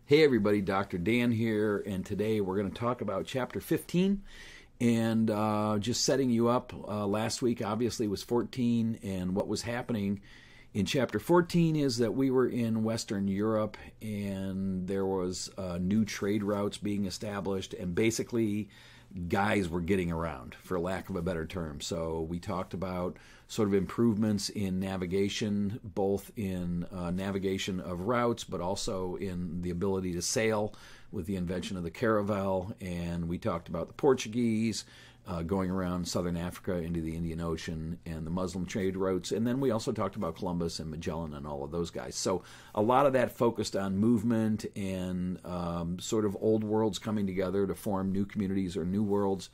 Hey everybody, Dr. Dan here, and today we're going to talk about Chapter 15, and just setting you up. Last week obviously was 14, and what was happening in Chapter 14 is that we were in Western Europe, and there was new trade routes being established, and basically guys were getting around, for lack of a better term. So we talked about sort of improvements in navigation, both in navigation of routes, but also in the ability to sail with the invention of the caravel. And we talked about the Portuguese going around southern Africa into the Indian Ocean and the Muslim trade routes. And then we also talked about Columbus and Magellan and all of those guys. So a lot of that focused on movement and sort of old worlds coming together to form new communities or new worlds.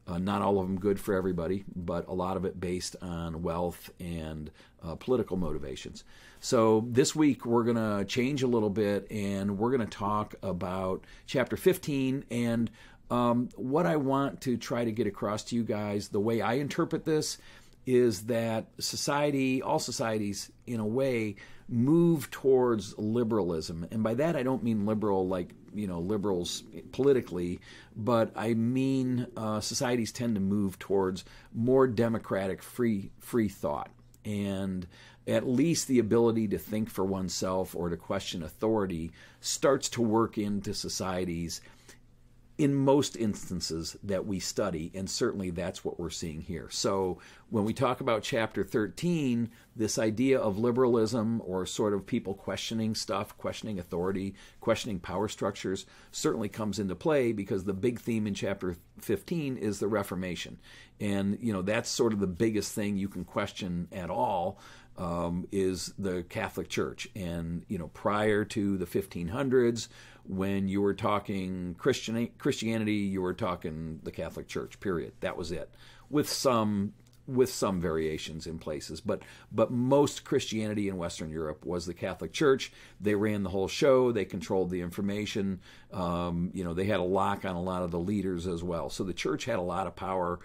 Not all of them good for everybody, but a lot of it based on wealth and political motivations. So this week we're going to change a little bit, and we're going to talk about Chapter 15. And what I want to try to get across to you guys, the way I interpret this, is that society, all societies, in a way, move towards liberalism. And by that I don't mean liberal like, liberals politically, but I mean societies tend to move towards more democratic, free thought. And at least the ability to think for oneself or to question authority starts to work into societies in most instances that we study, and certainly that's what we're seeing here. So when we talk about Chapter 13, this idea of liberalism, or sort of people questioning stuff, questioning authority, questioning power structures, certainly comes into play, because the big theme in Chapter 15 is the Reformation. And, that's sort of the biggest thing you can question at all, is the Catholic Church. And, prior to the 1500s, when you were talking Christianity, you were talking the Catholic Church, period. That was it, with some variations in places. But most Christianity in Western Europe was the Catholic Church. They ran the whole show. They controlled the information. They had a lock on a lot of the leaders as well. So the church had a lot of power,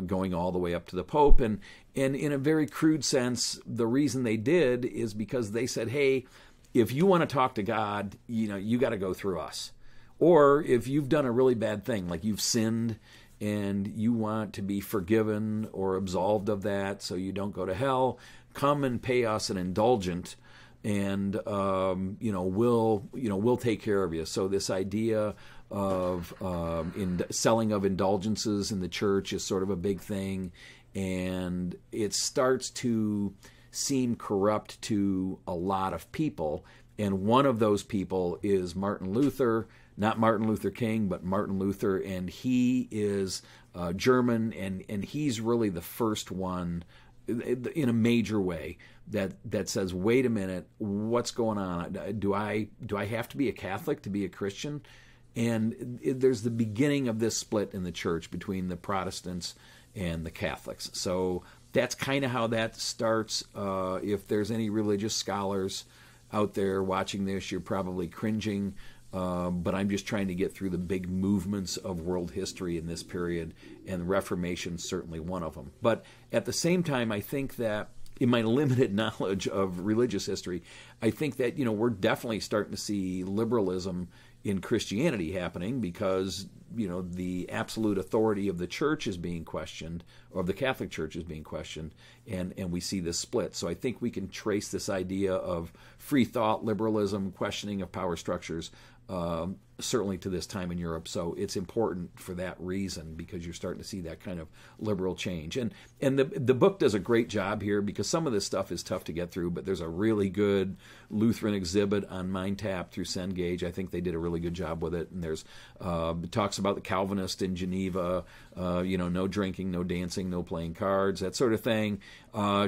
going all the way up to the Pope. And in a very crude sense, the reason they did is because they said, hey, if you want to talk to God, you got to go through us. Or if you've done a really bad thing, like you've sinned and you want to be forgiven or absolved of that so you don't go to hell, come and pay us an indulgent, and we'll take care of you. So this idea of selling of indulgences in the church is sort of a big thing, and it starts to seem corrupt to a lot of people. And one of those people is Martin Luther, not Martin Luther King, but Martin Luther. And he is German, and he's really the first one in a major way that says, wait a minute, what's going on? Do I have to be a Catholic to be a Christian? And there's the beginning of this split in the church between the Protestants and the Catholics. So that's kind of how that starts. If there's any religious scholars out there watching this, you're probably cringing, but I'm just trying to get through the big movements of world history in this period, and the Reformation is certainly one of them. But at the same time, I think that in my limited knowledge of religious history, I think that we're definitely starting to see liberalism in Christianity happening, because the absolute authority of the church is being questioned, or of the Catholic Church is being questioned, and we see this split. So I think we can trace this idea of free thought, liberalism, questioning of power structures, certainly to this time in Europe. So it's important for that reason, because you're starting to see that kind of liberal change. And the book does a great job here, because some of this stuff is tough to get through, but there's a really good Lutheran exhibit on MindTap through Cengage. I think they did a really good job with it. And there's it talks about the Calvinist in Geneva, no drinking, no dancing, no playing cards, that sort of thing.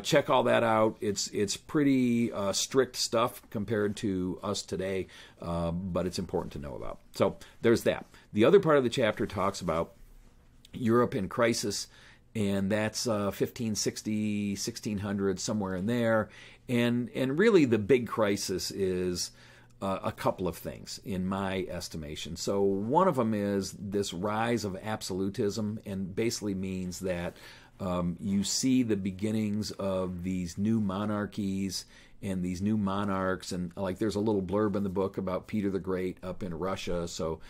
Check all that out. It's pretty strict stuff compared to us today, but it's important to know about. So there's that. The other part of the chapter talks about Europe in crisis, and that's 1560, 1600, somewhere in there. And really the big crisis is a couple of things, in my estimation. So one of them is this rise of absolutism, and basically means that You see the beginnings of these new monarchies and these new monarchs, and like there's a little blurb in the book about Peter the Great up in Russia, so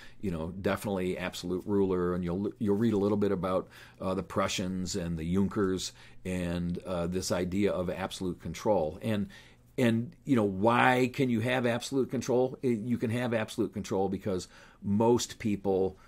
definitely absolute ruler, and you'll read a little bit about the Prussians and the Junkers and this idea of absolute control. And why can you have absolute control? You can have absolute control because most people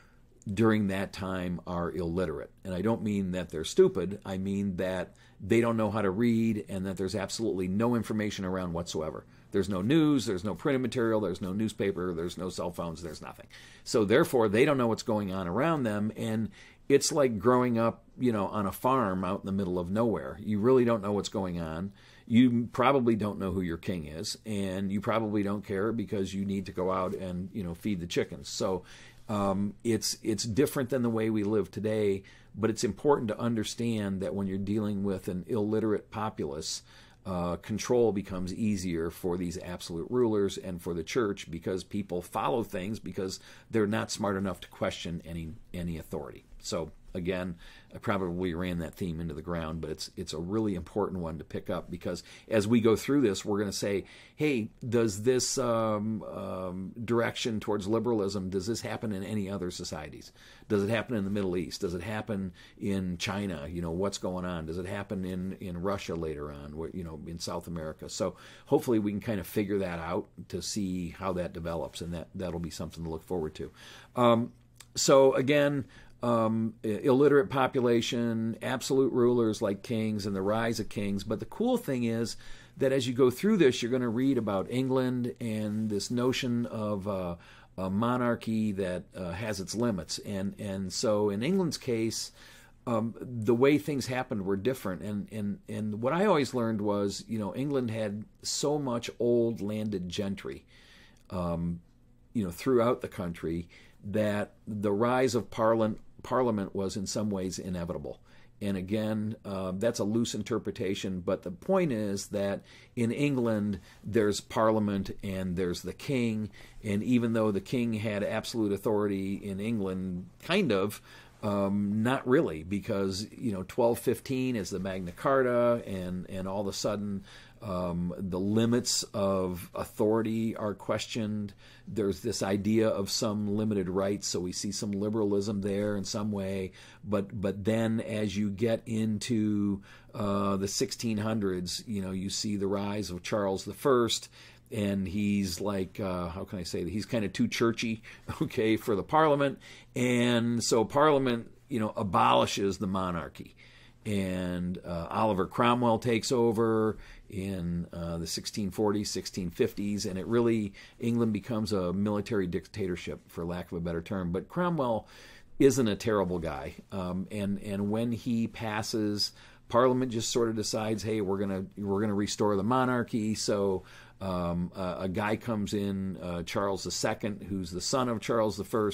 during that time are illiterate. And I don't mean that they're stupid. I mean that they don't know how to read and that there's absolutely no information around whatsoever. There's no news, there's no printed material, there's no newspaper, there's no cell phones, there's nothing. So therefore, they don't know what's going on around them. And it's like growing up, on a farm out in the middle of nowhere. You really don't know what's going on. You probably don't know who your king is, and you probably don't care because you need to go out and feed the chickens. So it's different than the way we live today, but it's important to understand that when you're dealing with an illiterate populace, control becomes easier for these absolute rulers and for the church because people follow things because they're not smart enough to question any authority. So again, I probably ran that theme into the ground, but it's a really important one to pick up because as we go through this, we're going to say, hey, does this direction towards liberalism, does this happen in any other societies? Does it happen in the Middle East? Does it happen in China? What's going on? Does it happen in Russia later on, in South America? So hopefully we can kind of figure that out to see how that develops, and that'll be something to look forward to. So again, illiterate population, absolute rulers like kings, and the rise of kings. But the cool thing is that as you go through this, you're going to read about England and this notion of a monarchy that has its limits. And so in England's case, the way things happened were different. And what I always learned was, England had so much old landed gentry, throughout the country that the rise of Parliament was in some ways inevitable. And again, that's a loose interpretation, but the point is that in England, there's Parliament and there's the king, and even though the king had absolute authority in England, kind of, not really, because 1215 is the Magna Carta, and all of a sudden the limits of authority are questioned. There's this idea of some limited rights, so we see some liberalism there in some way. But then as you get into the 1600s, you see the rise of Charles I, and he's like, how can I say that? He's kind of too churchy, okay, for the Parliament. And so Parliament, abolishes the monarchy. And Oliver Cromwell takes over in the 1640s, 1650s, and England becomes a military dictatorship, for lack of a better term. But Cromwell isn't a terrible guy. And when he passes, Parliament just sort of decides, hey, we're gonna restore the monarchy. So a guy comes in, Charles II, who's the son of Charles I,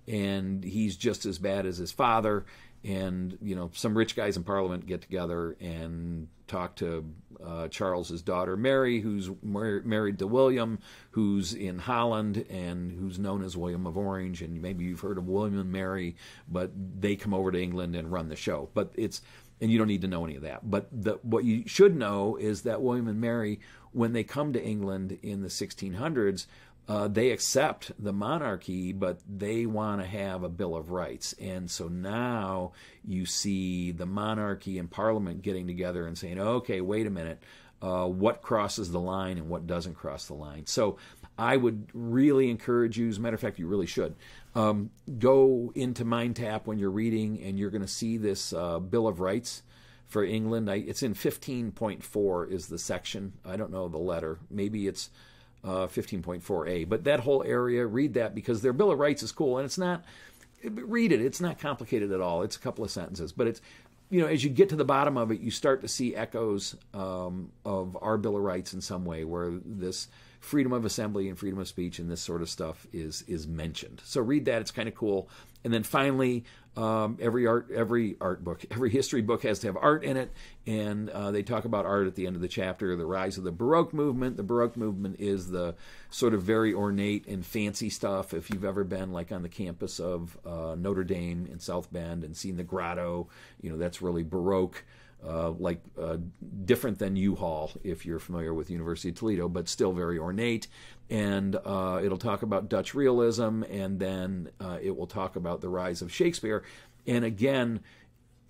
and he's just as bad as his father. And, some rich guys in Parliament get together and talk to Charles's daughter, Mary, who's married to William, who's in Holland and who's known as William of Orange. And maybe you've heard of William and Mary, but they come over to England and run the show. And you don't need to know any of that. But what you should know is that William and Mary, when they come to England in the 1600s, they accept the monarchy, but they want to have a Bill of Rights. And so now you see the monarchy and Parliament getting together and saying, okay, wait a minute, what crosses the line and what doesn't cross the line. So I would really encourage you, as a matter of fact, you really should, go into MindTap when you're reading, and you're going to see this Bill of Rights for England. It's in 15.4 is the section. I don't know the letter. Maybe it's 15.4a, but that whole area, read that, because their Bill of Rights is cool, and read it. It's not complicated at all. It's a couple of sentences, but it's, as you get to the bottom of it, you start to see echoes of our Bill of Rights in some way, where this freedom of assembly and freedom of speech and this sort of stuff is mentioned. So read that; it's kind of cool. And then finally, every history book has to have art in it, and they talk about art at the end of the chapter. The rise of the Baroque movement. The Baroque movement is the sort of very ornate and fancy stuff. If you've ever been like on the campus of Notre Dame in South Bend and seen the grotto, that's really Baroque. Different than U-Haul, if you're familiar with University of Toledo, but still very ornate. And it'll talk about Dutch realism, and then it will talk about the rise of Shakespeare. And again,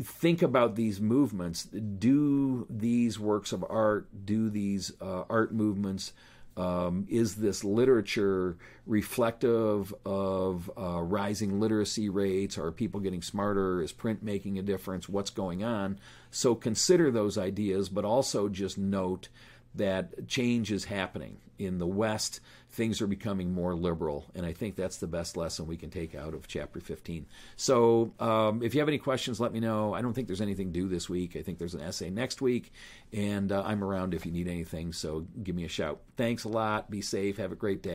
think about these movements. Do these works of art, do these art movements, is this literature reflective of rising literacy rates? Are people getting smarter? Is print making a difference? What's going on? So consider those ideas, but also just note that change is happening. In the West, things are becoming more liberal, and I think that's the best lesson we can take out of Chapter 15. So if you have any questions, let me know. I don't think there's anything due this week. I think there's an essay next week, and I'm around if you need anything, so give me a shout. Thanks a lot. Be safe. Have a great day.